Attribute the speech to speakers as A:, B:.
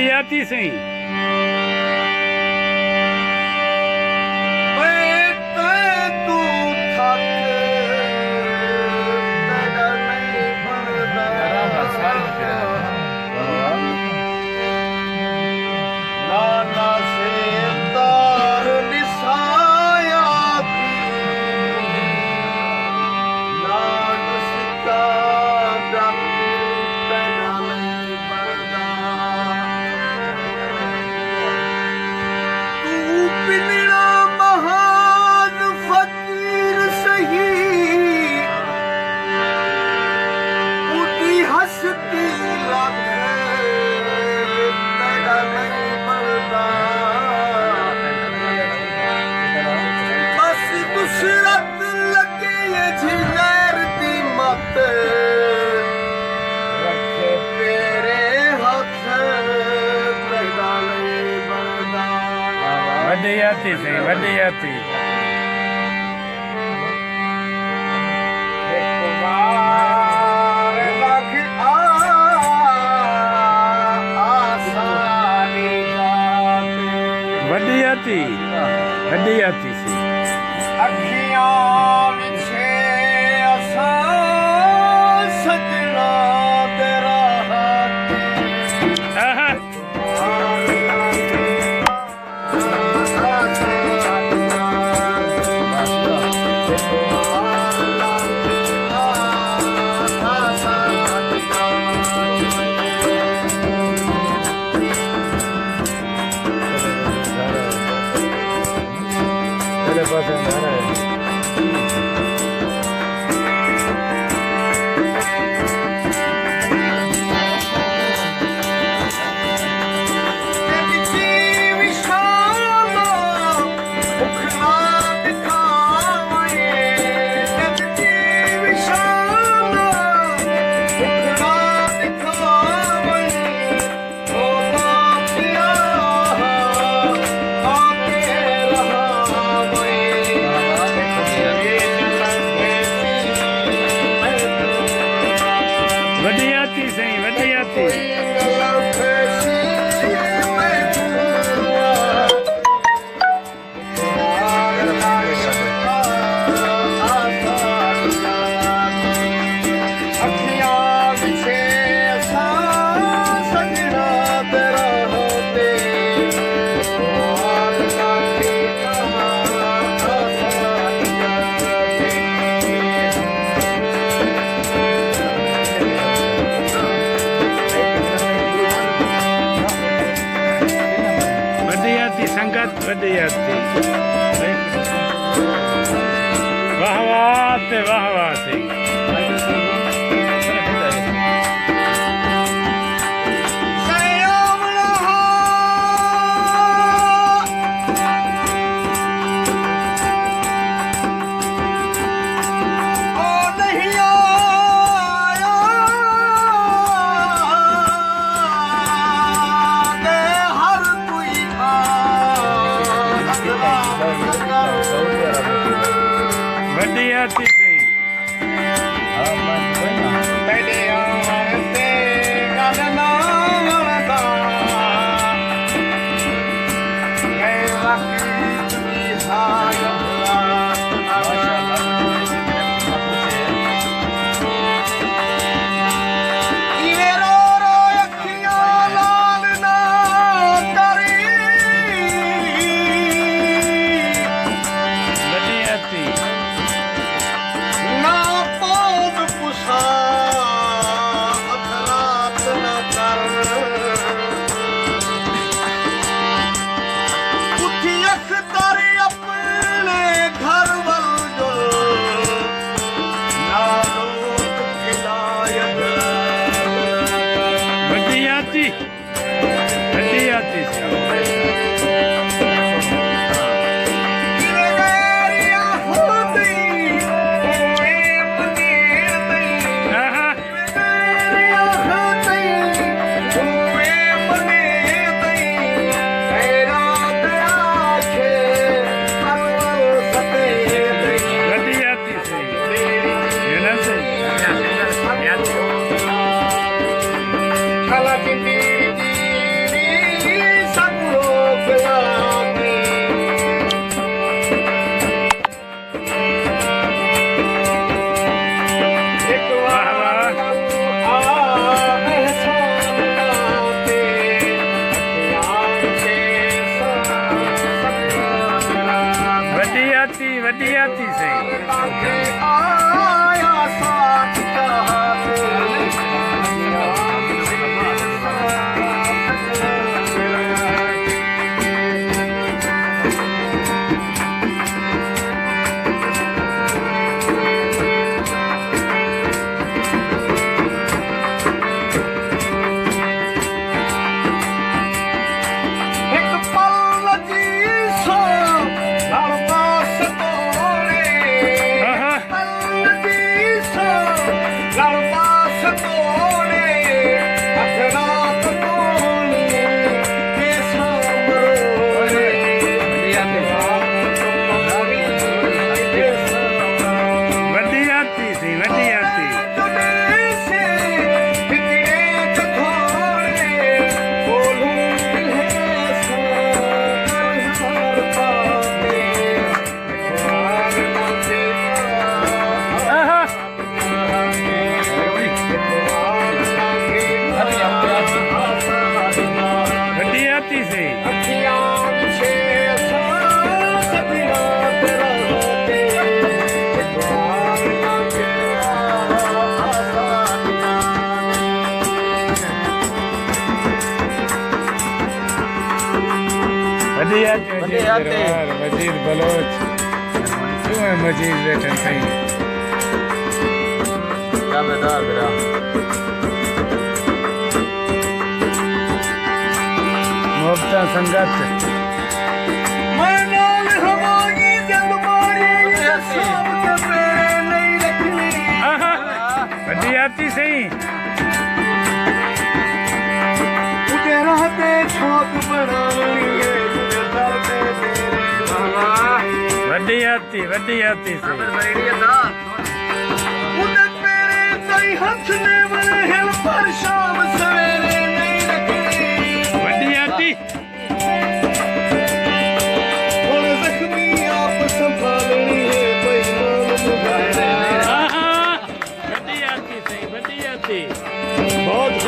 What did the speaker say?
A: ਵੱਡੀ ਆਤੀ ਸਹੀ ਵੱਡੀ ਆਤੀ ਸਹੀ ਵੱਡੀ ਆਤੀ ਵੱਡੀ ਆਤੀ ਵੱਡੀ ਆਤੀ ਸੀ
B: ਅੱਖੀਆਂ ਵਿਛੇ ਅਸਾਂ ਸਜਣਾ ਤੇਰਾ ਹੱਥ
A: ਵੱਡੀ ਆਤੀ ਸਹੀ ਵੱਡੀ ਆਤੀ ਸੰਗਤ ਵੱਡੀ ਆਤੀ ਵਾਹ ਵਾਹ ਤੇ ਵਾਹ ਵਾਹ ਸੀ ਵੱਡੀ ਆਤੀ ਸੀ
B: ਪਹਿਲੇ ਆਉਣ ਤੇ ਗੱਲ ਨਾ ਵੜਦਾ ਮੈਂ ਰੱਖੀ ਵੀ ਸਾਇਆ
A: ਵੱਡੀ ਆਤੀ ਸੀ
B: Kala kindi ਸਗਿਆਤੀ ਇੱਕ ਵਾਰ ਅਹਿਸਾਨ ਤੇ ਯਾਰ ਸੇ
A: ਵੱਡੀ ਹਾਤੀ ਸਹੀ
B: ਆਇਆ ਸਾਥ ਕਹਾਤੇ ਇੱਕ ਪਲ ਲੱਗੀ ਸੋ ਲੜਦਾ ਸਤੋਲੇ
A: ਆਹਾ
B: ਪਲ ਲੱਗੀ ਸੋ ਲੜਦਾ ਸਤੋਲੇ ਅਖਰਾ ਤੋਲੇ ਤੇ ਸਾਮਰੋਲੇ
A: ਵੱਡੀ ਹਾਤੀ ਸੀ ਵੱਡੀ ਹਾਤੀ ਆਹਾ ਵੱਡੀ ਹਾਤੀ ਸੀ ਵੱਡੀ ਹਾਤੀ ਮਜੀਦ ਬਲੋਚ ਤੂੰ ਹੈ ਮਜੀਦ ਬੈਠਨ ਸਹੀ
C: ਜਾਬੇਦਾਰ ਵੀਰਾ
A: ਮੁਹੱਬਤਾਂ ਸੰਗਤ
B: ਮੈਂ ਨਾਲ ਹਵਾਂਗੀ ਜਦ ਮਾਰੀ ਸਭ ਕੇ ਪੇੜੇ ਨਹੀਂ ਰੱਖਣੀ
A: ਆਹਾ ਵੱਡੀ ਹਾਤੀ ਸਹੀ
B: ਉਤੇ ਰਹਤੇ ਛੋਕ ਬਣਾਉਣੀ ਏ ਜਿਦੇ ਦਰ ਤੇ ਤੇਰੇ
A: ਵੱਡੀ ਹਾਤੀ ਸੀ
B: ਉਤੇ ਤੇਰੇ ਤਈ ਹੱਥ ਨੇ ਬਣੇ ਹਿਲ ਪਰ ਸ਼ਾਮ ਸਵੇਰੇ ਨਹੀਂ ਰੱਖਣੀ
A: ਵੱਡੀ ਹਾਤੀ
B: ਹੁਣ ਜ਼ਖਮੀ ਆਪ ਸੰਭਾਲਣੀ ਏ ਬੇਈਮਾਨ ਮੁਗਾਰੇ
A: ਆਹਾ ਵੱਡੀ ਹਾਤੀ ਸਹੀ ਵੱਡੀ ਹਾਤੀ
B: ਬਹੁਤ